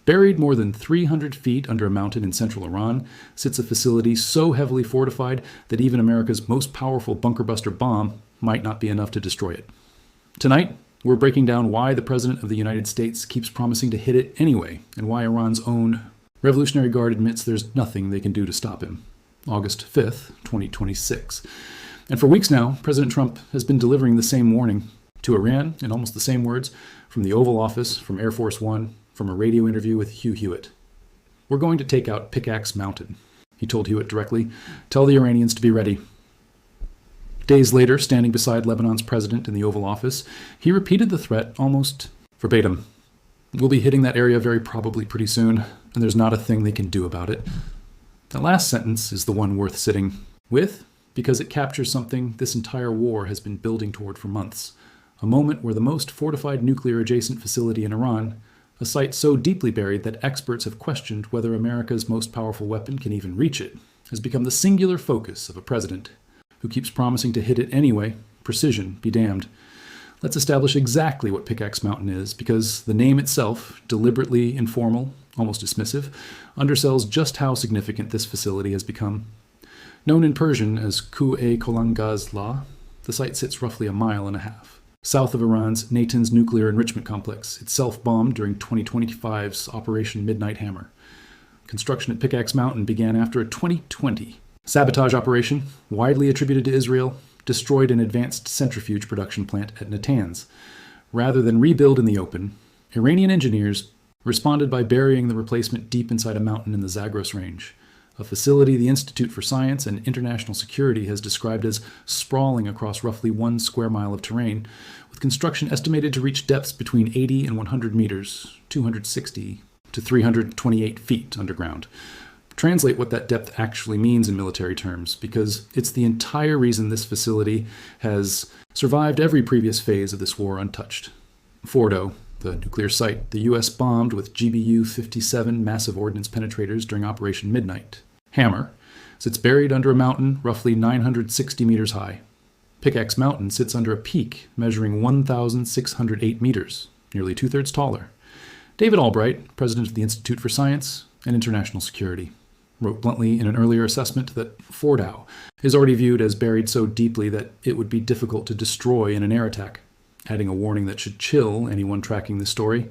Buried more than 300 feet under a mountain in central Iran sits a facility so heavily fortified that even America's most powerful bunker-buster bomb might not be enough to destroy it. Tonight, we're breaking down why the President of the United States keeps promising to hit it anyway, and why Iran's own Revolutionary Guard admits there's nothing they can do to stop him. August 5th, 2026. And for weeks now, President Trump has been delivering the same warning to Iran in almost the same words from the Oval Office, from Air Force One, from a radio interview with Hugh Hewitt. "We're going to take out Pickaxe Mountain," he told Hewitt directly. "Tell the Iranians to be ready." Days later, standing beside Lebanon's president in the Oval Office, he repeated the threat almost verbatim. "We'll be hitting that area very probably pretty soon, and there's not a thing they can do about it." The last sentence is the one worth sitting with, because it captures something this entire war has been building toward for months. A moment where the most fortified nuclear-adjacent facility in Iran, a site so deeply buried that experts have questioned whether America's most powerful weapon can even reach it, has become the singular focus of a president who keeps promising to hit it anyway. Precision be damned. Let's establish exactly what Pickaxe Mountain is, because the name itself, deliberately informal, almost dismissive, undersells just how significant this facility has become. Known in Persian as Ku-e-Kolangaz-La, the site sits roughly a mile and a half south of Iran's Natanz nuclear enrichment complex, itself bombed during 2025's Operation Midnight Hammer. Construction at Pickaxe Mountain began after a 2020 sabotage operation, widely attributed to Israel, destroyed an advanced centrifuge production plant at Natanz. Rather than rebuild in the open, Iranian engineers responded by burying the replacement deep inside a mountain in the Zagros Range, a facility the Institute for Science and International Security has described as sprawling across roughly 1 square mile of terrain, with construction estimated to reach depths between 80 and 100 meters, 260 to 328 feet underground. Translate what that depth actually means in military terms, because it's the entire reason this facility has survived every previous phase of this war untouched. Fordo, the nuclear site the U.S. bombed with GBU-57 massive ordnance penetrators during Operation Midnight. Hammer sits buried under a mountain roughly 960 meters high. Pickaxe Mountain sits under a peak measuring 1,608 meters, nearly 2/3 taller. David Albright, president of the Institute for Science and International Security, wrote bluntly in an earlier assessment that Fordow is already viewed as buried so deeply that it would be difficult to destroy in an air attack, adding a warning that should chill anyone tracking the story.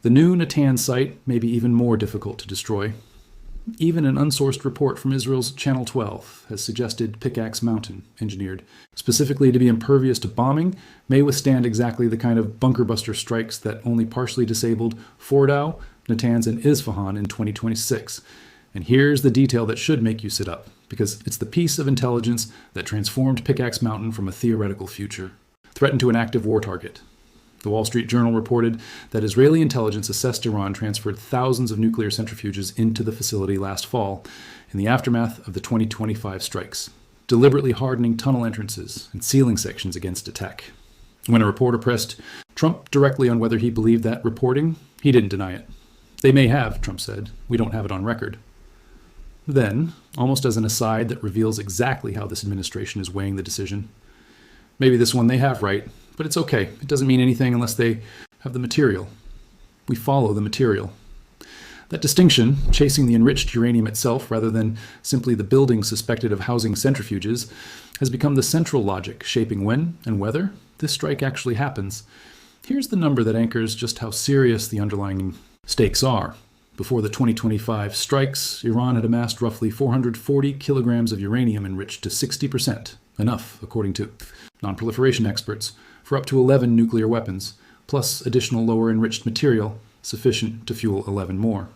The new Natanz site may be even more difficult to destroy. Even an unsourced report from Israel's Channel 12 has suggested Pickaxe Mountain, engineered specifically to be impervious to bombing, may withstand exactly the kind of bunker-buster strikes that only partially disabled Fordow, Natanz, and Isfahan in 2026. And here's the detail that should make you sit up, because it's the piece of intelligence that transformed Pickaxe Mountain from a theoretical future threatened to an active war target. The Wall Street Journal reported that Israeli intelligence assessed Iran transferred thousands of nuclear centrifuges into the facility last fall in the aftermath of the 2025 strikes, deliberately hardening tunnel entrances and ceiling sections against attack. When a reporter pressed Trump directly on whether he believed that reporting, he didn't deny it. "They may have," Trump said. "We don't have it on record." Then, almost as an aside that reveals exactly how this administration is weighing the decision, "Maybe this one they have right, but it's okay. It doesn't mean anything unless they have the material. We follow the material." That distinction, chasing the enriched uranium itself rather than simply the building suspected of housing centrifuges, has become the central logic shaping when and whether this strike actually happens. Here's the number that anchors just how serious the underlying stakes are. Before the 2025 strikes, Iran had amassed roughly 440 kilograms of uranium enriched to 60%, enough, according to non-proliferation experts, for up to 11 nuclear weapons, plus additional lower enriched material, sufficient to fuel 11 more.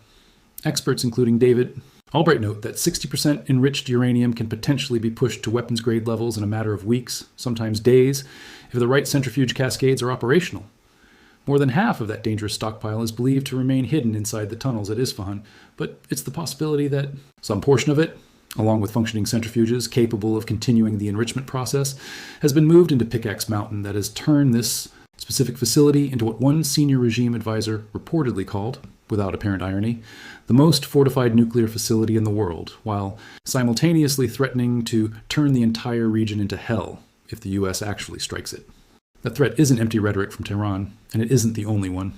Experts including David Albright note that 60% enriched uranium can potentially be pushed to weapons-grade levels in a matter of weeks, sometimes days, if the right centrifuge cascades are operational. More than half of that dangerous stockpile is believed to remain hidden inside the tunnels at Isfahan, but it's the possibility that some portion of it, along with functioning centrifuges capable of continuing the enrichment process, has been moved into Pickaxe Mountain that has turned this specific facility into what one senior regime advisor reportedly called, without apparent irony, the most fortified nuclear facility in the world, while simultaneously threatening to turn the entire region into hell if the U.S. actually strikes it. That threat isn't empty rhetoric from Tehran, and it isn't the only one.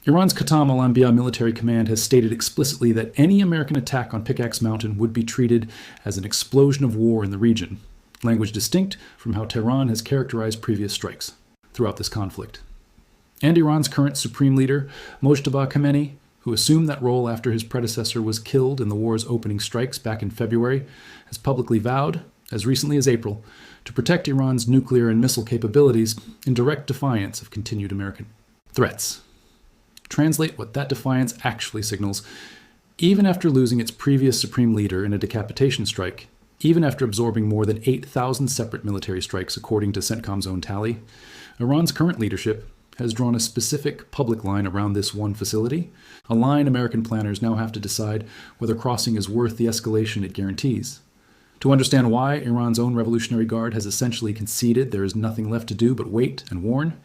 Iran's Qatam al-Anbiya military command has stated explicitly that any American attack on Pickaxe Mountain would be treated as an explosion of war in the region, language distinct from how Tehran has characterized previous strikes throughout this conflict. And Iran's current supreme leader, Mojtaba Khamenei, who assumed that role after his predecessor was killed in the war's opening strikes back in February, has publicly vowed, as recently as April, to protect Iran's nuclear and missile capabilities in direct defiance of continued American threats. Translate what that defiance actually signals. Even after losing its previous supreme leader in a decapitation strike, even after absorbing more than 8,000 separate military strikes according to CENTCOM's own tally, Iran's current leadership has drawn a specific public line around this one facility, a line American planners now have to decide whether crossing is worth the escalation it guarantees. To understand why Iran's own Revolutionary Guard has essentially conceded there is nothing left to do but wait and warn,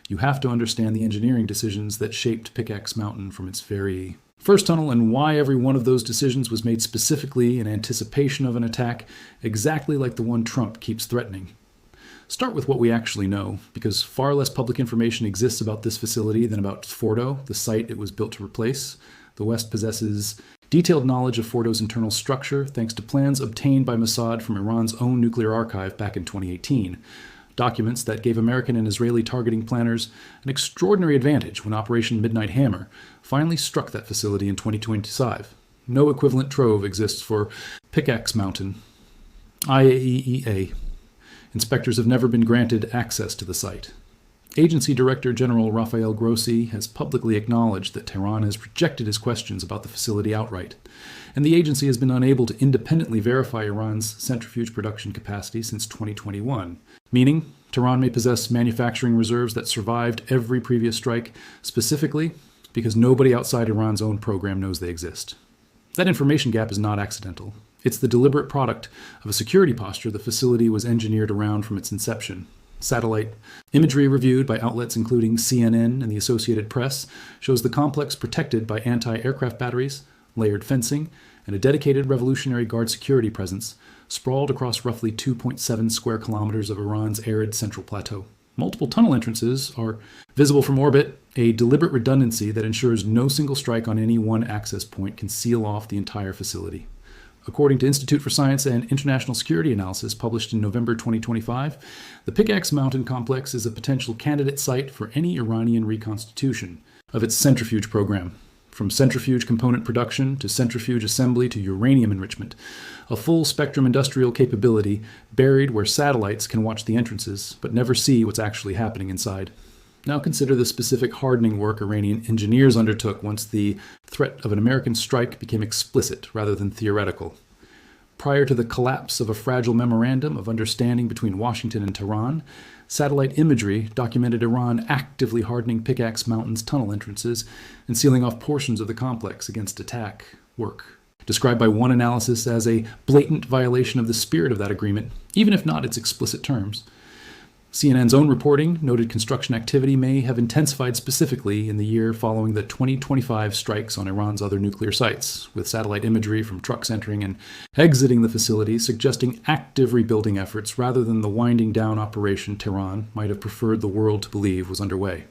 you have to understand the engineering decisions that shaped Pickaxe Mountain from its very first tunnel and why every one of those decisions was made specifically in anticipation of an attack exactly like the one Trump keeps threatening. Start with what we actually know, because far less public information exists about this facility than about Fordo, the site it was built to replace. The West possesses detailed knowledge of Fordo's internal structure thanks to plans obtained by Mossad from Iran's own nuclear archive back in 2018. Documents that gave American and Israeli targeting planners an extraordinary advantage when Operation Midnight Hammer finally struck that facility in 2025. No equivalent trove exists for Pickaxe Mountain. IAEA. Inspectors have never been granted access to the site. Agency Director General Rafael Grossi has publicly acknowledged that Tehran has rejected his questions about the facility outright, and the agency has been unable to independently verify Iran's centrifuge production capacity since 2021, meaning Tehran may possess manufacturing reserves that survived every previous strike, specifically because nobody outside Iran's own program knows they exist. That information gap is not accidental. It's the deliberate product of a security posture the facility was engineered around from its inception. Satellite imagery reviewed by outlets including CNN and the Associated Press shows the complex protected by anti-aircraft batteries, layered fencing, and a dedicated Revolutionary Guard security presence sprawled across roughly 2.7 square kilometers of Iran's arid central plateau. Multiple tunnel entrances are visible from orbit, a deliberate redundancy that ensures no single strike on any one access point can seal off the entire facility. According to Institute for Science and International Security Analysis published in November 2025, the Pickaxe Mountain complex is a potential candidate site for any Iranian reconstitution of its centrifuge program. From centrifuge component production to centrifuge assembly to uranium enrichment, a full spectrum industrial capability buried where satellites can watch the entrances but never see what's actually happening inside. Now consider the specific hardening work Iranian engineers undertook once the threat of an American strike became explicit rather than theoretical. Prior to the collapse of a fragile memorandum of understanding between Washington and Tehran, satellite imagery documented Iran actively hardening Pickaxe Mountain's tunnel entrances and sealing off portions of the complex against attack work, described by one analysis as a blatant violation of the spirit of that agreement, even if not its explicit terms. CNN's own reporting noted construction activity may have intensified specifically in the year following the 2025 strikes on Iran's other nuclear sites, with satellite imagery from trucks entering and exiting the facility suggesting active rebuilding efforts rather than the winding down operation Tehran might have preferred the world to believe was underway.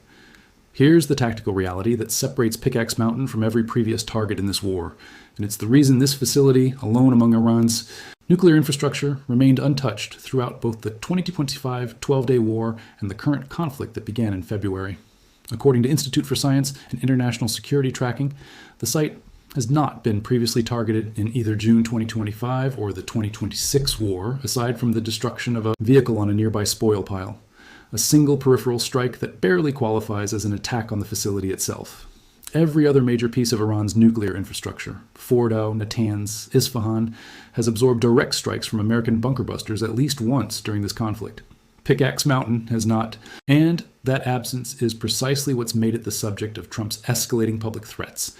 Here's the tactical reality that separates Pickaxe Mountain from every previous target in this war, and it's the reason this facility, alone among Iran's nuclear infrastructure, remained untouched throughout both the 2025 12-day war and the current conflict that began in February. According to Institute for Science and International Security Tracking, the site has not been previously targeted in either June 2025 or the 2026 war, aside from the destruction of a vehicle on a nearby spoil pile, a single peripheral strike that barely qualifies as an attack on the facility itself. Every other major piece of Iran's nuclear infrastructure, Fordo, Natanz, Isfahan, has absorbed direct strikes from American bunker busters at least once during this conflict. Pickaxe Mountain has not, and that absence is precisely what's made it the subject of Trump's escalating public threats,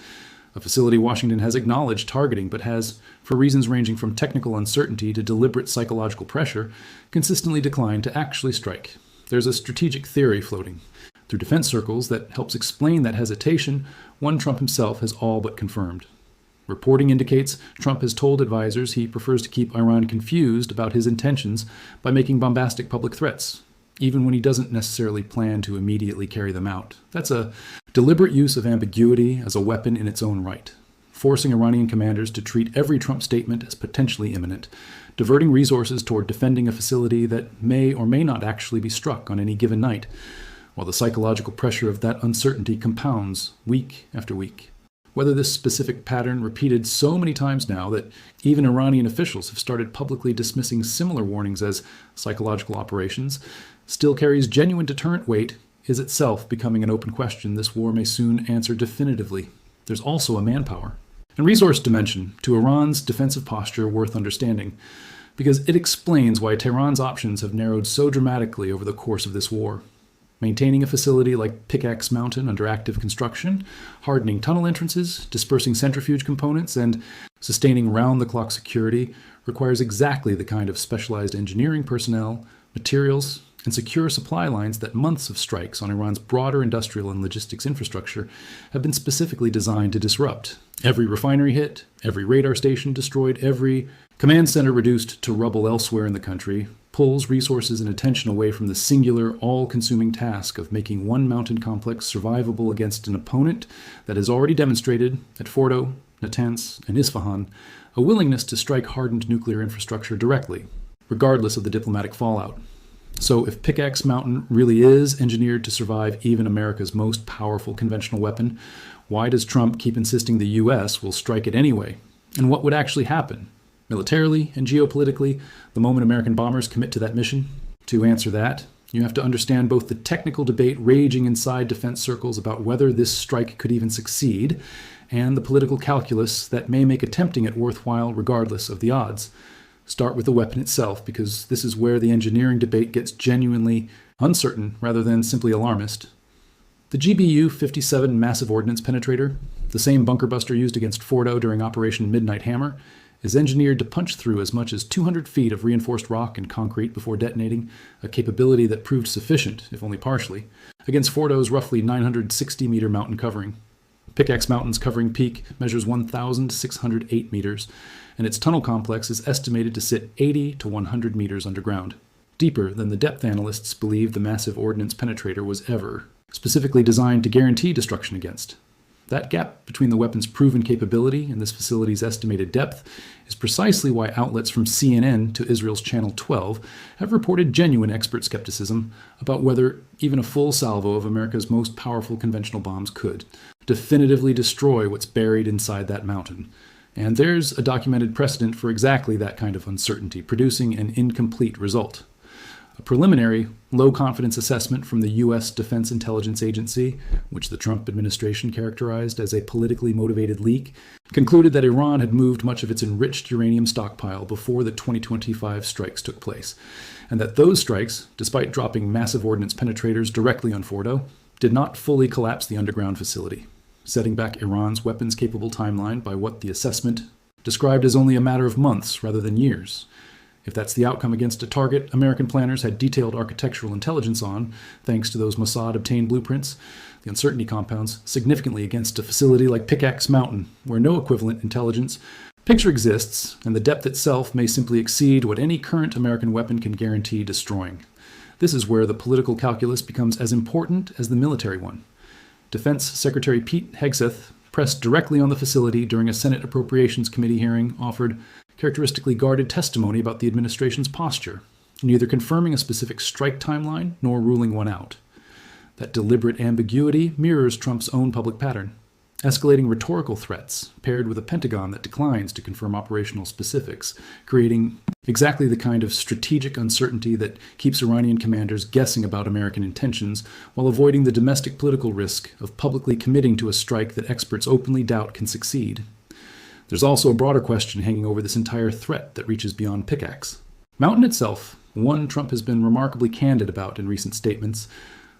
a facility Washington has acknowledged targeting but has, for reasons ranging from technical uncertainty to deliberate psychological pressure, consistently declined to actually strike. There's a strategic theory floating through defense circles that helps explain that hesitation, one Trump himself has all but confirmed. Reporting indicates Trump has told advisors he prefers to keep Iran confused about his intentions by making bombastic public threats, even when he doesn't necessarily plan to immediately carry them out. That's a deliberate use of ambiguity as a weapon in its own right, forcing Iranian commanders to treat every Trump statement as potentially imminent, diverting resources toward defending a facility that may or may not actually be struck on any given night, while the psychological pressure of that uncertainty compounds week after week. Whether this specific pattern, repeated so many times now that even Iranian officials have started publicly dismissing similar warnings as psychological operations, still carries genuine deterrent weight, is itself becoming an open question this war may soon answer definitively. There's also a manpower and resource dimension to Iran's defensive posture worth understanding, because it explains why Tehran's options have narrowed so dramatically over the course of this war. Maintaining a facility like Pickaxe Mountain under active construction, hardening tunnel entrances, dispersing centrifuge components, and sustaining round-the-clock security requires exactly the kind of specialized engineering personnel, materials, and secure supply lines that months of strikes on Iran's broader industrial and logistics infrastructure have been specifically designed to disrupt. Every refinery hit, every radar station destroyed, every command center reduced to rubble elsewhere in the country pulls resources and attention away from the singular, all-consuming task of making one mountain complex survivable against an opponent that has already demonstrated at Fordo, Natanz, and Isfahan a willingness to strike hardened nuclear infrastructure directly, regardless of the diplomatic fallout. So if Pickaxe Mountain really is engineered to survive even America's most powerful conventional weapon, why does Trump keep insisting the U.S. will strike it anyway? And what would actually happen, militarily and geopolitically, the moment American bombers commit to that mission? To answer that, you have to understand both the technical debate raging inside defense circles about whether this strike could even succeed, and the political calculus that may make attempting it worthwhile regardless of the odds. Start with the weapon itself, because this is where the engineering debate gets genuinely uncertain rather than simply alarmist. The GBU-57 massive ordnance penetrator, the same bunker buster used against Fordo during Operation Midnight Hammer, is engineered to punch through as much as 200 feet of reinforced rock and concrete before detonating, a capability that proved sufficient, if only partially, against Fordo's roughly 960-meter mountain covering. Pickaxe Mountain's covering peak measures 1,608 meters, and its tunnel complex is estimated to sit 80 to 100 meters underground, deeper than the depth analysts believe the massive ordnance penetrator was ever specifically designed to guarantee destruction against. That gap between the weapon's proven capability and this facility's estimated depth is precisely why outlets from CNN to Israel's Channel 12 have reported genuine expert skepticism about whether even a full salvo of America's most powerful conventional bombs could definitively destroy what's buried inside that mountain. And there's a documented precedent for exactly that kind of uncertainty, producing an incomplete result. A preliminary, low-confidence assessment from the U.S. Defense Intelligence Agency, which the Trump administration characterized as a politically motivated leak, concluded that Iran had moved much of its enriched uranium stockpile before the 2025 strikes took place, and that those strikes, despite dropping massive ordnance penetrators directly on Fordo, did not fully collapse the underground facility, setting back Iran's weapons-capable timeline by what the assessment described as only a matter of months rather than years. If that's the outcome against a target American planners had detailed architectural intelligence on, thanks to those Mossad-obtained blueprints, the uncertainty compounds significantly against a facility like Pickaxe Mountain, where no equivalent intelligence picture exists, and the depth itself may simply exceed what any current American weapon can guarantee destroying. This is where the political calculus becomes as important as the military one. Defense Secretary Pete Hegseth, pressed directly on the facility during a Senate Appropriations Committee hearing, offered characteristically guarded testimony about the administration's posture, neither confirming a specific strike timeline nor ruling one out. That deliberate ambiguity mirrors Trump's own public pattern, escalating rhetorical threats paired with a Pentagon that declines to confirm operational specifics, creating exactly the kind of strategic uncertainty that keeps Iranian commanders guessing about American intentions while avoiding the domestic political risk of publicly committing to a strike that experts openly doubt can succeed. There's also a broader question hanging over this entire threat that reaches beyond Pickaxe. Mountain itself, one Trump has been remarkably candid about in recent statements,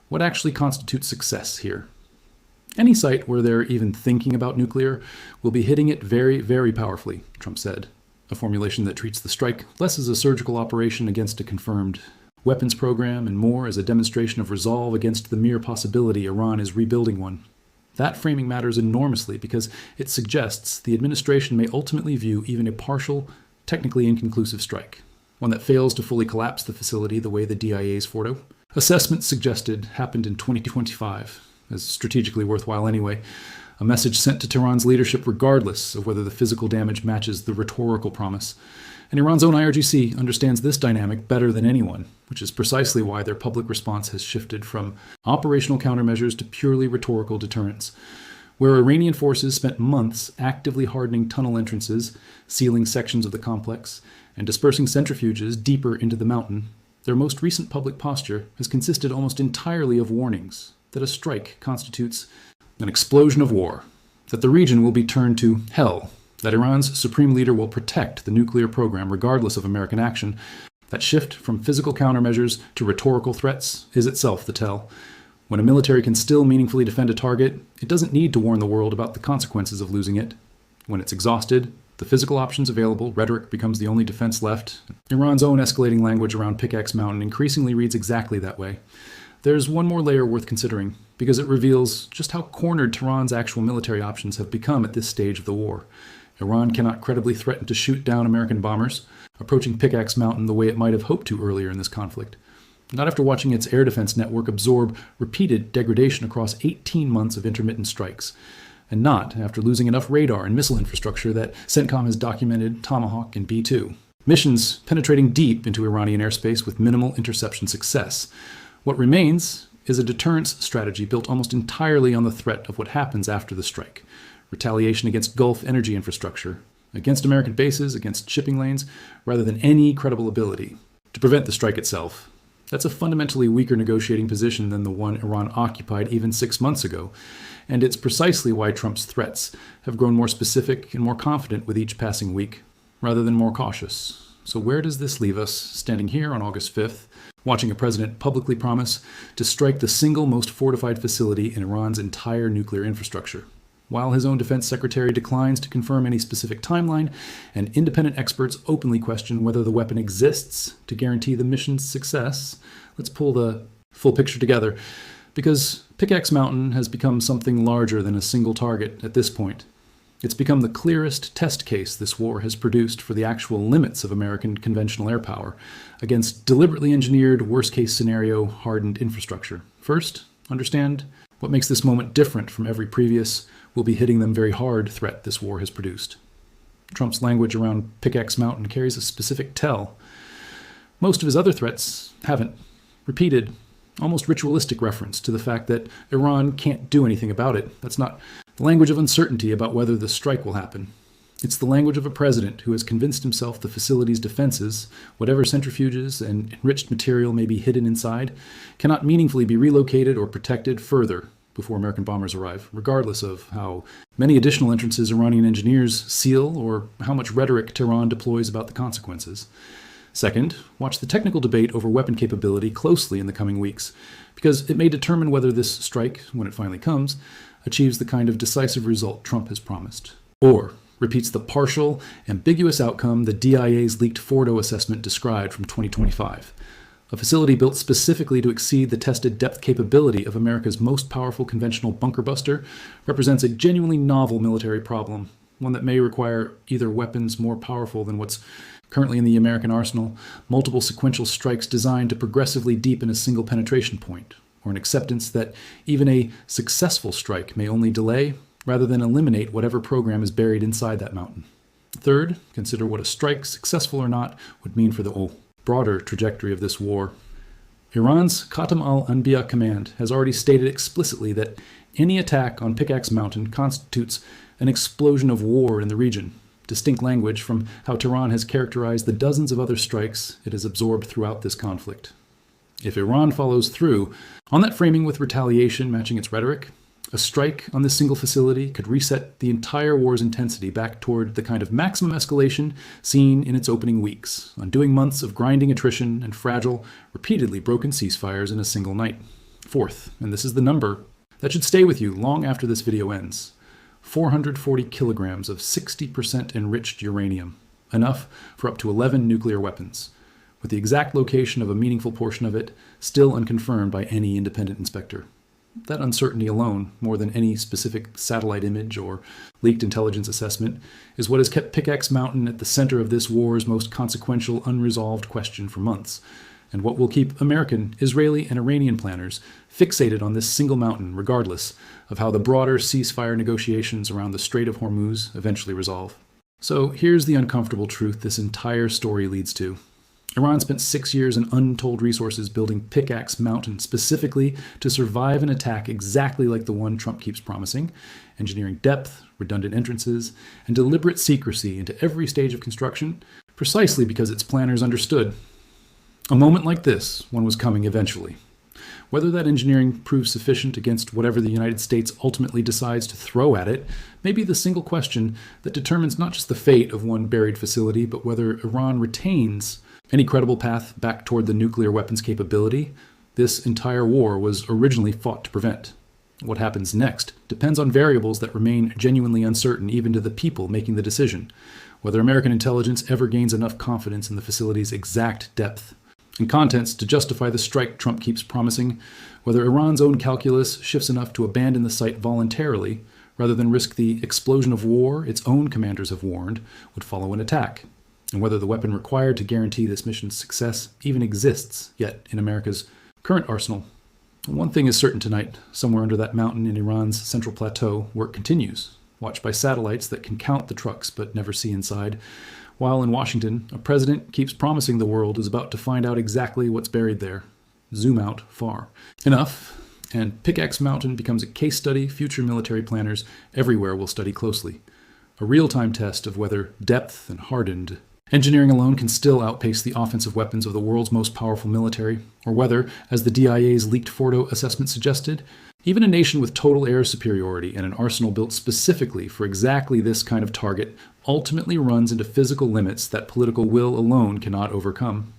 what actually constitutes success here? Any site where they're even thinking about nuclear will be hitting it very, very powerfully, Trump said, a formulation that treats the strike less as a surgical operation against a confirmed weapons program and more as a demonstration of resolve against the mere possibility Iran is rebuilding one. That framing matters enormously because it suggests the administration may ultimately view even a partial, technically inconclusive strike, one that fails to fully collapse the facility the way the DIA's Fordo, Assessments suggested happened in 2025, as strategically worthwhile anyway, a message sent to Tehran's leadership regardless of whether the physical damage matches the rhetorical promise. And Iran's own IRGC understands this dynamic better than anyone, which is precisely why their public response has shifted from operational countermeasures to purely rhetorical deterrence. Where Iranian forces spent months actively hardening tunnel entrances, sealing sections of the complex, and dispersing centrifuges deeper into the mountain, their most recent public posture has consisted almost entirely of warnings that a strike constitutes an explosion of war, that the region will be turned to hell, that Iran's supreme leader will protect the nuclear program regardless of American action. That shift from physical countermeasures to rhetorical threats is itself the tell. When a military can still meaningfully defend a target, it doesn't need to warn the world about the consequences of losing it. When it's exhausted, the physical options available, rhetoric becomes the only defense left. Iran's own escalating language around Pickaxe Mountain increasingly reads exactly that way. There's one more layer worth considering, because it reveals just how cornered Tehran's actual military options have become at this stage of the war. Iran cannot credibly threaten to shoot down American bombers, approaching Pickaxe Mountain the way it might have hoped to earlier in this conflict. Not after watching its air defense network absorb repeated degradation across 18 months of intermittent strikes, and not after losing enough radar and missile infrastructure that CENTCOM has documented Tomahawk and B-2. Missions penetrating deep into Iranian airspace with minimal interception success. What remains is a deterrence strategy built almost entirely on the threat of what happens after the strike. Retaliation against Gulf energy infrastructure, against American bases, against shipping lanes, rather than any credible ability to prevent the strike itself. That's a fundamentally weaker negotiating position than the one Iran occupied even 6 months ago, and it's precisely why Trump's threats have grown more specific and more confident with each passing week, rather than more cautious. So where does this leave us, standing here on August 5th, watching a president publicly promise to strike the single most fortified facility in Iran's entire nuclear infrastructure, while his own defense secretary declines to confirm any specific timeline, and independent experts openly question whether the weapon exists to guarantee the mission's success? Let's pull the full picture together, because Pickaxe Mountain has become something larger than a single target at this point. It's become the clearest test case this war has produced for the actual limits of American conventional air power against deliberately engineered, worst-case scenario, hardened infrastructure. First, understand what makes this moment different from every previous, will be hitting them very hard threat this war has produced. Trump's language around Pickaxe Mountain carries a specific tell. Most of his other threats haven't. Repeated, almost ritualistic reference to the fact that Iran can't do anything about it. That's not the language of uncertainty about whether the strike will happen. It's the language of a president who has convinced himself the facility's defenses, whatever centrifuges and enriched material may be hidden inside, cannot meaningfully be relocated or protected further before American bombers arrive, regardless of how many additional entrances Iranian engineers seal or how much rhetoric Tehran deploys about the consequences. Second, watch the technical debate over weapon capability closely in the coming weeks, because it may determine whether this strike, when it finally comes, achieves the kind of decisive result Trump has promised, or repeats the partial, ambiguous outcome the DIA's leaked Fordo assessment described from 2025. A facility built specifically to exceed the tested depth capability of America's most powerful conventional bunker buster represents a genuinely novel military problem, one that may require either weapons more powerful than what's currently in the American arsenal, multiple sequential strikes designed to progressively deepen a single penetration point, or an acceptance that even a successful strike may only delay rather than eliminate whatever program is buried inside that mountain. Third, consider what a strike, successful or not, would mean for the broader trajectory of this war. Iran's Khatam al-Anbiya command has already stated explicitly that any attack on Pickaxe Mountain constitutes an explosion of war in the region, distinct language from how Tehran has characterized the dozens of other strikes it has absorbed throughout this conflict. If Iran follows through on that framing with retaliation matching its rhetoric, a strike on this single facility could reset the entire war's intensity back toward the kind of maximum escalation seen in its opening weeks, undoing months of grinding attrition and fragile, repeatedly broken ceasefires in a single night. Fourth, and this is the number that should stay with you long after this video ends, 440 kilograms of 60% enriched uranium, enough for up to 11 nuclear weapons, with the exact location of a meaningful portion of it still unconfirmed by any independent inspector. That uncertainty alone, more than any specific satellite image or leaked intelligence assessment, is what has kept Pickaxe Mountain at the center of this war's most consequential unresolved question for months. and what will keep American, Israeli, and Iranian planners fixated on this single mountain, regardless of how the broader ceasefire negotiations around the Strait of Hormuz eventually resolve. So here's the uncomfortable truth this entire story leads to. Iran spent 6 years and untold resources building Pickaxe Mountain specifically to survive an attack exactly like the one Trump keeps promising, engineering depth, redundant entrances, and deliberate secrecy into every stage of construction, precisely because its planners understood. A moment like this, one was coming eventually. Whether that engineering proves sufficient against whatever the United States ultimately decides to throw at it may be the single question that determines not just the fate of one buried facility, but whether Iran retains any credible path back toward the nuclear weapons capability this entire war was originally fought to prevent. What happens next depends on variables that remain genuinely uncertain even to the people making the decision, whether American intelligence ever gains enough confidence in the facility's exact depth and contents to justify the strike Trump keeps promising, whether Iran's own calculus shifts enough to abandon the site voluntarily rather than risk the explosion of war its own commanders have warned would follow an attack, and whether the weapon required to guarantee this mission's success even exists yet in America's current arsenal. One thing is certain tonight: somewhere under that mountain in Iran's central plateau, work continues, watched by satellites that can count the trucks but never see inside, while in Washington, a president keeps promising the world is about to find out exactly what's buried there. Zoom out far. Enough, and Pickaxe Mountain becomes a case study future military planners everywhere will study closely. A real-time test of whether depth and hardened engineering alone can still outpace the offensive weapons of the world's most powerful military, or whether, as the DIA's leaked Fordo assessment suggested, even a nation with total air superiority and an arsenal built specifically for exactly this kind of target ultimately runs into physical limits that political will alone cannot overcome.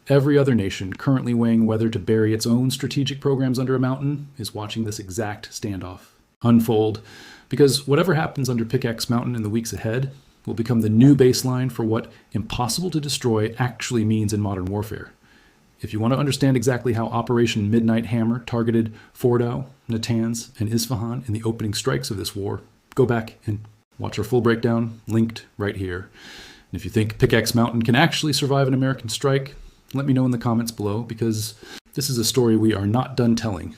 Every other nation currently weighing whether to bury its own strategic programs under a mountain is watching this exact standoff unfold, because whatever happens under Pickaxe Mountain in the weeks ahead will become the new baseline for what impossible to destroy actually means in modern warfare. If you want to understand exactly how Operation Midnight Hammer targeted Fordow, Natanz, and Isfahan in the opening strikes of this war, go back and watch our full breakdown, linked right here. And if you think Pickaxe Mountain can actually survive an American strike, let me know in the comments below, because this is a story we are not done telling,